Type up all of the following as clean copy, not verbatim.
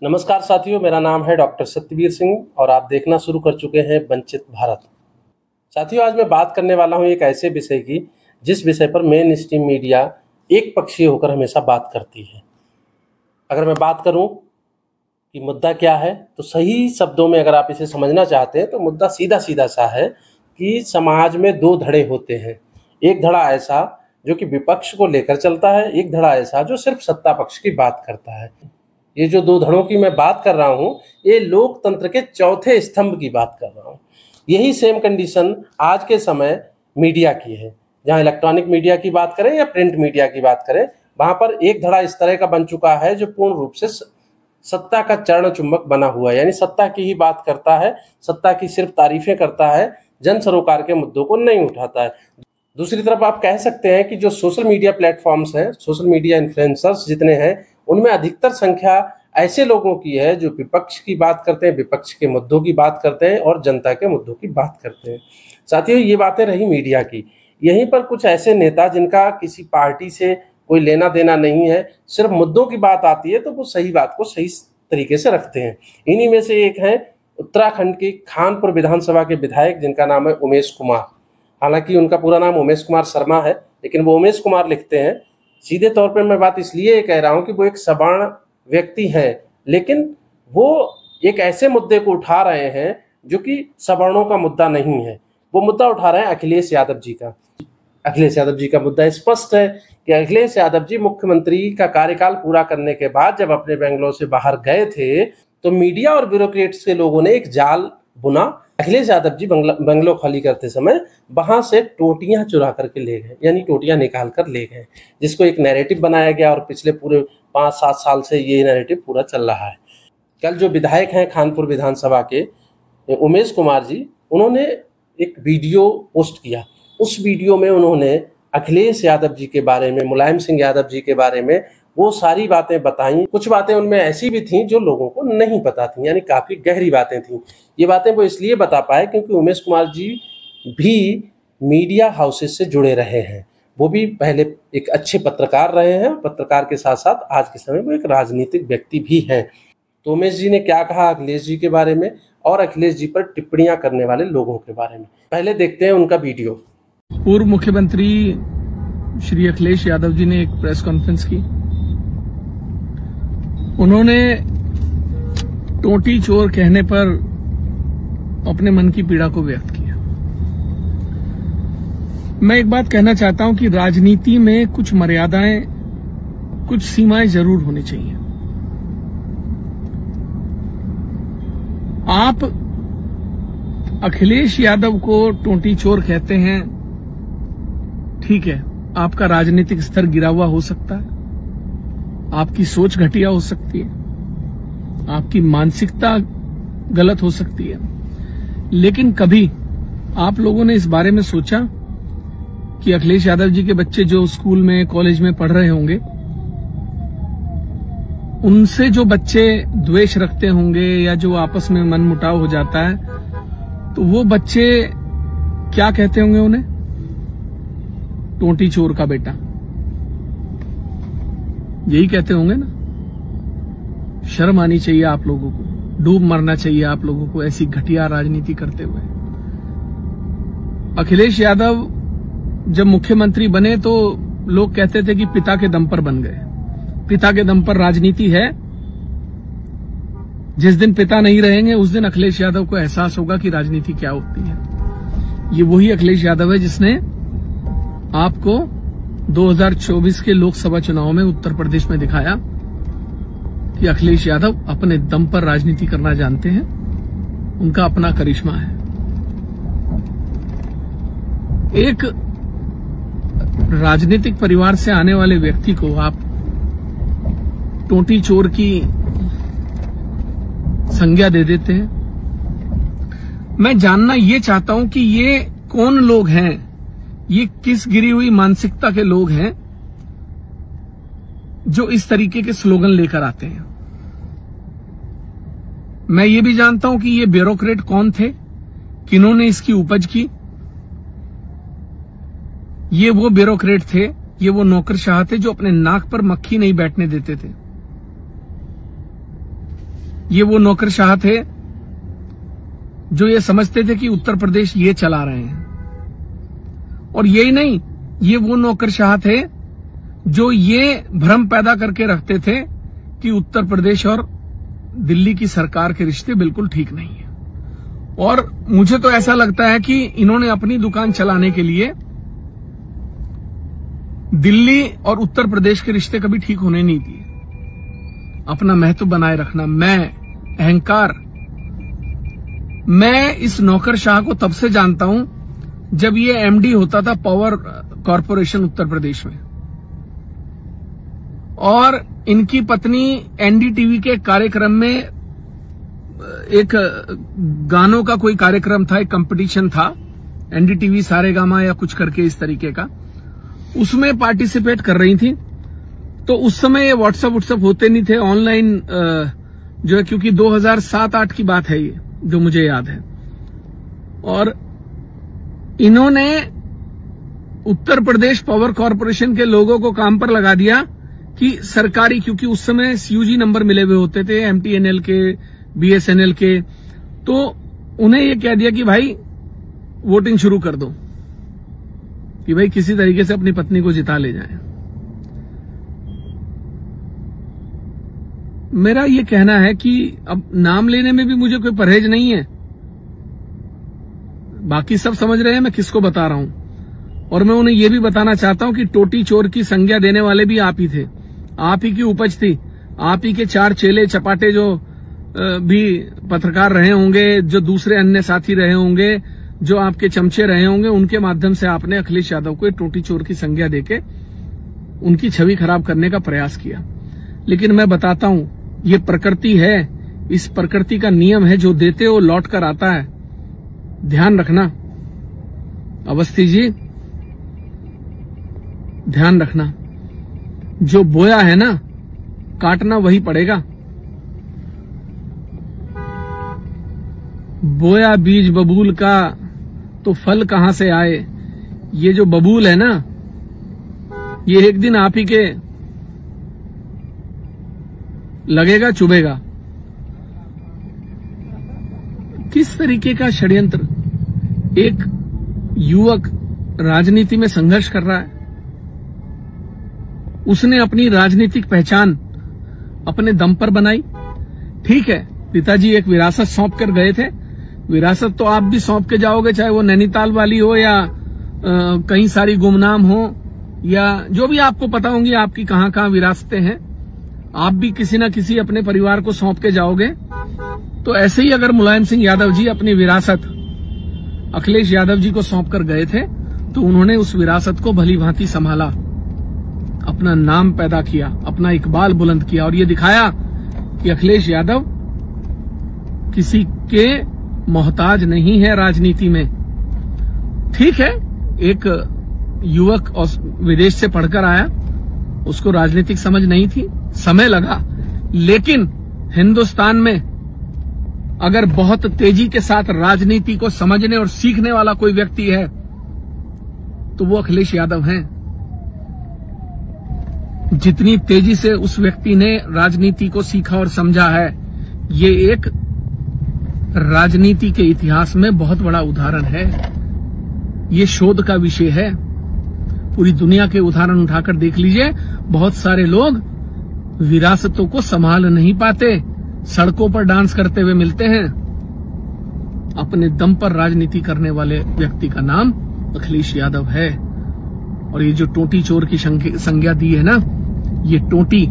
नमस्कार साथियों, मेरा नाम है डॉक्टर सत्यवीर सिंह और आप देखना शुरू कर चुके हैं वंचित भारत। साथियों, आज मैं बात करने वाला हूं एक ऐसे विषय की जिस विषय पर मेन स्ट्रीम मीडिया एक पक्षीय होकर हमेशा बात करती है। अगर मैं बात करूं कि मुद्दा क्या है, तो सही शब्दों में अगर आप इसे समझना चाहते हैं तो मुद्दा सीधा सीधा सा है कि समाज में दो धड़े होते हैं। एक धड़ा ऐसा जो कि विपक्ष को लेकर चलता है, एक धड़ा ऐसा जो सिर्फ सत्ता पक्ष की बात करता है। ये जो दो धड़ों की मैं बात कर रहा हूँ, ये लोकतंत्र के चौथे स्तंभ की बात कर रहा हूँ। यही सेम कंडीशन आज के समय मीडिया की है। जहाँ इलेक्ट्रॉनिक मीडिया की बात करें या प्रिंट मीडिया की बात करें, वहाँ पर एक धड़ा इस तरह का बन चुका है जो पूर्ण रूप से सत्ता का चरण चुंबक बना हुआ है, यानी सत्ता की ही बात करता है, सत्ता की सिर्फ तारीफें करता है, जन सरोकार के मुद्दों को नहीं उठाता है। दूसरी तरफ आप कह सकते हैं कि जो सोशल मीडिया प्लेटफॉर्म्स हैं, सोशल मीडिया इन्फ्लुएंसर्स जितने हैं, उनमें अधिकतर संख्या ऐसे लोगों की है जो विपक्ष की बात करते हैं, विपक्ष के मुद्दों की बात करते हैं और जनता के मुद्दों की बात करते हैं। साथियों, ये बातें रही मीडिया की। यहीं पर कुछ ऐसे नेता जिनका किसी पार्टी से कोई लेना देना नहीं है, सिर्फ मुद्दों की बात आती है तो वो सही बात को सही तरीके से रखते हैं। इन्हीं में से एक है उत्तराखंड के खानपुर विधानसभा के विधायक जिनका नाम है उमेश कुमार। हालांकि उनका पूरा नाम उमेश कुमार शर्मा है, लेकिन वो उमेश कुमार लिखते हैं। सीधे तौर पर मैं बात इसलिए कह रहा हूँ कि वो एक सवर्ण व्यक्ति हैं, लेकिन वो एक ऐसे मुद्दे को उठा रहे हैं जो कि सवर्णों का मुद्दा नहीं है। वो मुद्दा उठा रहे हैं अखिलेश यादव जी का। अखिलेश यादव जी का मुद्दा स्पष्ट है कि अखिलेश यादव जी मुख्यमंत्री का कार्यकाल पूरा करने के बाद जब अपने बेंगलोर से बाहर गए थे, तो मीडिया और ब्यूरोक्रेट्स के लोगों ने एक जाल बुना। अखिलेश यादव जी बंगलो खाली करते समय वहां से टोटियां चुरा करके ले गए, यानी टोटियां निकाल कर ले गए, जिसको एक नैरेटिव बनाया गया और पिछले पूरे 5-7 साल से ये नैरेटिव पूरा चल रहा है। कल जो विधायक हैं खानपुर विधानसभा के उमेश कुमार जी, उन्होंने एक वीडियो पोस्ट किया। उस वीडियो में उन्होंने अखिलेश यादव जी के बारे में, मुलायम सिंह यादव जी के बारे में वो सारी बातें बताई। कुछ बातें उनमें ऐसी भी थीं जो लोगों को नहीं पता थीं, यानी काफ़ी गहरी बातें थीं। ये बातें वो इसलिए बता पाए क्योंकि उमेश कुमार जी भी मीडिया हाउसेस से जुड़े रहे हैं। वो भी पहले एक अच्छे पत्रकार रहे हैं, पत्रकार के साथ साथ आज के समय वो एक राजनीतिक व्यक्ति भी हैं। तो उमेश जी ने क्या कहा अखिलेश जी के बारे में और अखिलेश जी पर टिप्पणियां करने वाले लोगों के बारे में, पहले देखते हैं उनका वीडियो। पूर्व मुख्यमंत्री श्री अखिलेश यादव जी ने एक प्रेस कॉन्फ्रेंस की। उन्होंने टोटी चोर कहने पर अपने मन की पीड़ा को व्यक्त किया। मैं एक बात कहना चाहता हूं कि राजनीति में कुछ मर्यादाएं, कुछ सीमाएं जरूर होनी चाहिए। आप अखिलेश यादव को टोटी चोर कहते हैं, ठीक है, आपका राजनीतिक स्तर गिरा हुआ हो सकता है, आपकी सोच घटिया हो सकती है, आपकी मानसिकता गलत हो सकती है, लेकिन कभी आप लोगों ने इस बारे में सोचा कि अखिलेश यादव जी के बच्चे जो स्कूल में, कॉलेज में पढ़ रहे होंगे, उनसे जो बच्चे द्वेष रखते होंगे या जो आपस में मनमुटाव हो जाता है, तो वो बच्चे क्या कहते होंगे उन्हें? टोटी चोर का बेटा, यही कहते होंगे ना। शर्म आनी चाहिए आप लोगों को, डूब मरना चाहिए आप लोगों को ऐसी घटिया राजनीति करते हुए। अखिलेश यादव जब मुख्यमंत्री बने तो लोग कहते थे कि पिता के दम पर बन गए। पिता के दम पर राजनीति है। जिस दिन पिता नहीं रहेंगे उस दिन अखिलेश यादव को एहसास होगा कि राजनीति क्या होती है। ये वही अखिलेश यादव है जिसने आपको 2024 के लोकसभा चुनाव में उत्तर प्रदेश में दिखाया कि अखिलेश यादव अपने दम पर राजनीति करना जानते हैं, उनका अपना करिश्मा है। एक राजनीतिक परिवार से आने वाले व्यक्ति को आप टोटी चोर की संज्ञा दे देते हैं। मैं जानना ये चाहता हूं कि ये कौन लोग हैं, ये किस गिरी हुई मानसिकता के लोग हैं जो इस तरीके के स्लोगन लेकर आते हैं। मैं ये भी जानता हूं कि ये ब्यूरोक्रेट कौन थे, किन्होंने इसकी उपज की। ये वो ब्यूरोक्रेट थे, ये वो नौकरशाह थे जो अपने नाक पर मक्खी नहीं बैठने देते थे। ये वो नौकरशाह थे जो ये समझते थे कि उत्तर प्रदेश ये चला रहे हैं। और यही नहीं, ये वो नौकरशाह थे जो ये भ्रम पैदा करके रखते थे कि उत्तर प्रदेश और दिल्ली की सरकार के रिश्ते बिल्कुल ठीक नहीं है। और मुझे तो ऐसा लगता है कि इन्होंने अपनी दुकान चलाने के लिए दिल्ली और उत्तर प्रदेश के रिश्ते कभी ठीक होने नहीं दिए। अपना महत्व बनाए रखना, मैं, अहंकार। मैं इस नौकरशाह को तब से जानता हूं जब ये एमडी होता था पावर कॉरपोरेशन उत्तर प्रदेश में, और इनकी पत्नी एनडीटीवी के कार्यक्रम में, एक गानों का कोई कार्यक्रम था, एक कंपटीशन था, एनडीटीवी सारेगामा या कुछ करके इस तरीके का, उसमें पार्टिसिपेट कर रही थी। तो उस समय ये व्हाट्सएप होते नहीं थे, ऑनलाइन जो है, क्योंकि 2007-8 की बात है ये, जो मुझे याद है। और इन्होंने उत्तर प्रदेश पावर कॉरपोरेशन के लोगों को काम पर लगा दिया कि सरकारी, क्योंकि उस समय सीयूजी नंबर मिले हुए होते थे एमटीएनएल के, बीएसएनएल के, तो उन्हें यह कह दिया कि भाई वोटिंग शुरू कर दो, कि भाई किसी तरीके से अपनी पत्नी को जिता ले जाएं। मेरा ये कहना है कि अब नाम लेने में भी मुझे कोई परहेज नहीं है। बाकी सब समझ रहे हैं मैं किसको बता रहा हूं, और मैं उन्हें यह भी बताना चाहता हूं कि टोटी चोर की संज्ञा देने वाले भी आप ही थे, आप ही की उपज थी, आप ही के 4 चेले चपाटे जो भी पत्रकार रहे होंगे, जो दूसरे अन्य साथी रहे होंगे, जो आपके चमचे रहे होंगे, उनके माध्यम से आपने अखिलेश यादव को टोटी चोर की संज्ञा देके उनकी छवि खराब करने का प्रयास किया। लेकिन मैं बताता हूं, ये प्रकृति है, इस प्रकृति का नियम है, जो देते हो लौट कर आता है। ध्यान रखना अवस्थी जी, ध्यान रखना, जो बोया है ना, काटना वही पड़ेगा। बोया बीज बबूल का तो फल कहां से आए। ये जो बबूल है ना, ये एक दिन आप ही के लगेगा, चुभेगा। किस तरीके का षड्यंत्र। एक युवक राजनीति में संघर्ष कर रहा है, उसने अपनी राजनीतिक पहचान अपने दम पर बनाई। ठीक है, पिताजी एक विरासत सौंप कर गए थे, विरासत तो आप भी सौंप के जाओगे, चाहे वो नैनीताल वाली हो या कहीं सारी गुमनाम हो, या जो भी आपको पता होंगी आपकी कहां कहां विरासतें हैं, आप भी किसी न किसी अपने परिवार को सौंप के जाओगे। तो ऐसे ही अगर मुलायम सिंह यादव जी अपनी विरासत अखिलेश यादव जी को सौंप कर गए थे, तो उन्होंने उस विरासत को भली भांति संभाला, अपना नाम पैदा किया, अपना इकबाल बुलंद किया, और ये दिखाया कि अखिलेश यादव किसी के मोहताज नहीं है राजनीति में। ठीक है, एक युवक विदेश से पढ़कर आया, उसको राजनीतिक समझ नहीं थी, समय लगा, लेकिन हिंदुस्तान में अगर बहुत तेजी के साथ राजनीति को समझने और सीखने वाला कोई व्यक्ति है तो वो अखिलेश यादव हैं। जितनी तेजी से उस व्यक्ति ने राजनीति को सीखा और समझा है, ये एक राजनीति के इतिहास में बहुत बड़ा उदाहरण है। ये शोध का विषय है, पूरी दुनिया के उदाहरण उठाकर देख लीजिए। बहुत सारे लोग विरासतों को संभाल नहीं पाते, सड़कों पर डांस करते हुए मिलते हैं। अपने दम पर राजनीति करने वाले व्यक्ति का नाम अखिलेश यादव है। और ये जो टोटी चोर की संज्ञा दी है ना, ये टोटी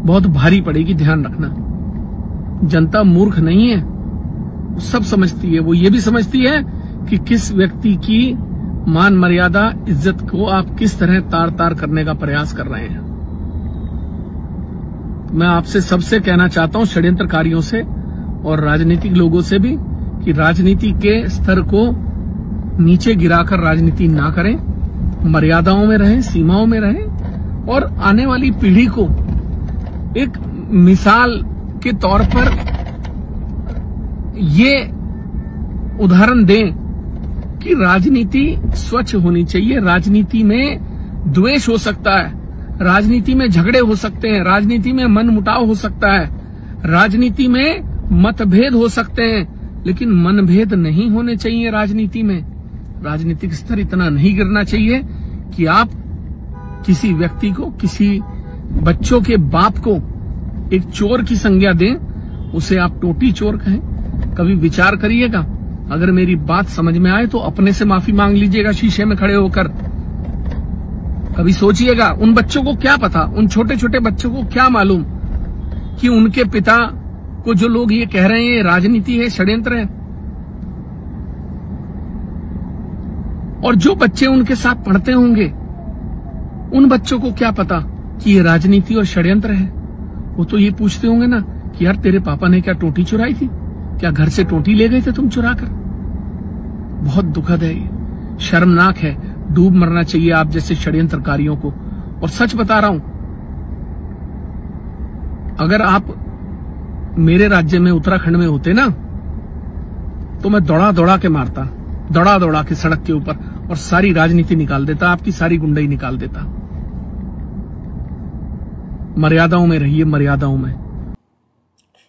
बहुत भारी पड़ेगी, ध्यान रखना। जनता मूर्ख नहीं है, वो सब समझती है। वो ये भी समझती है कि किस व्यक्ति की मान मर्यादा, इज्जत को आप किस तरह तार तार करने का प्रयास कर रहे हैं। मैं आपसे सबसे कहना चाहता हूं, षड्यंत्रकारियों से और राजनीतिक लोगों से भी, कि राजनीति के स्तर को नीचे गिराकर राजनीति ना करें, मर्यादाओं में रहें, सीमाओं में रहें, और आने वाली पीढ़ी को एक मिसाल के तौर पर ये उदाहरण दें कि राजनीति स्वच्छ होनी चाहिए। राजनीति में द्वेष हो सकता है, राजनीति में झगड़े हो सकते हैं, राजनीति में मनमुटाव हो सकता है, राजनीति में मतभेद हो सकते हैं, लेकिन मनभेद नहीं होने चाहिए। राजनीति में राजनीतिक स्तर इतना नहीं गिरना चाहिए कि आप किसी व्यक्ति को, किसी बच्चों के बाप को एक चोर की संज्ञा दें, उसे आप टोटी चोर कहें। कभी विचार करिएगा, अगर मेरी बात समझ में आए तो अपने से माफी मांग लीजिएगा शीशे में खड़े होकर। कभी सोचिएगा, उन बच्चों को क्या पता, उन छोटे छोटे बच्चों को क्या मालूम कि उनके पिता को जो लोग ये कह रहे हैं राजनीति है, षड्यंत्र है। और जो बच्चे उनके साथ पढ़ते होंगे, उन बच्चों को क्या पता कि ये राजनीति और षड्यंत्र है। वो तो ये पूछते होंगे ना कि यार तेरे पापा ने क्या टोटी चुराई थी, क्या घर से टोटी ले गए थे तुम चुरा कर। बहुत दुखद है, ये शर्मनाक है। डूब मरना चाहिए आप जैसे षड्यंत्रकारियों को। और सच बता रहा हूं, अगर आप मेरे राज्य में उत्तराखंड में होते ना, तो मैं दौड़ा दौड़ा के मारता, दौड़ा दौड़ा के सड़क के ऊपर, और सारी राजनीति निकाल देता, आपकी सारी गुंडाई निकाल देता। मर्यादाओं में रहिए, मर्यादाओं में।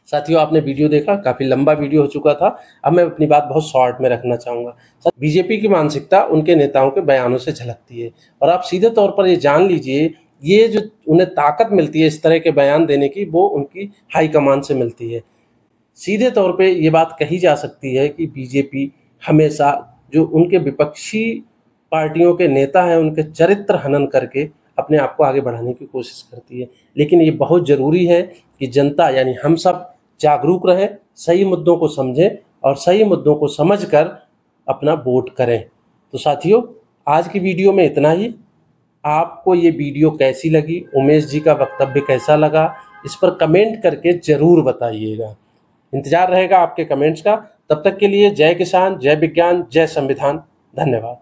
साथियों, आपने वीडियो देखा, काफी लंबा वीडियो हो चुका था। अब मैं अपनी बात बहुत शॉर्ट में रखना चाहूंगा। बीजेपी की मानसिकता उनके नेताओं के बयानों से झलकती है, और आप सीधे तौर पर ये जान लीजिए, ये जो उन्हें ताकत मिलती है इस तरह के बयान देने की, वो उनकी हाईकमान से मिलती है। सीधे तौर पे ये बात कही जा सकती है कि बीजेपी हमेशा जो उनके विपक्षी पार्टियों के नेता हैं, उनके चरित्र हनन करके अपने आप को आगे बढ़ाने की कोशिश करती है। लेकिन ये बहुत ज़रूरी है कि जनता यानी हम सब जागरूक रहें, सही मुद्दों को समझें और सही मुद्दों को समझकर अपना वोट करें। तो साथियों, आज की वीडियो में इतना ही। आपको ये वीडियो कैसी लगी, उमेश जी का वक्तव्य कैसा लगा, इस पर कमेंट करके ज़रूर बताइएगा। इंतज़ार रहेगा आपके कमेंट्स का। तब तक के लिए जय किसान, जय विज्ञान, जय संविधान। धन्यवाद।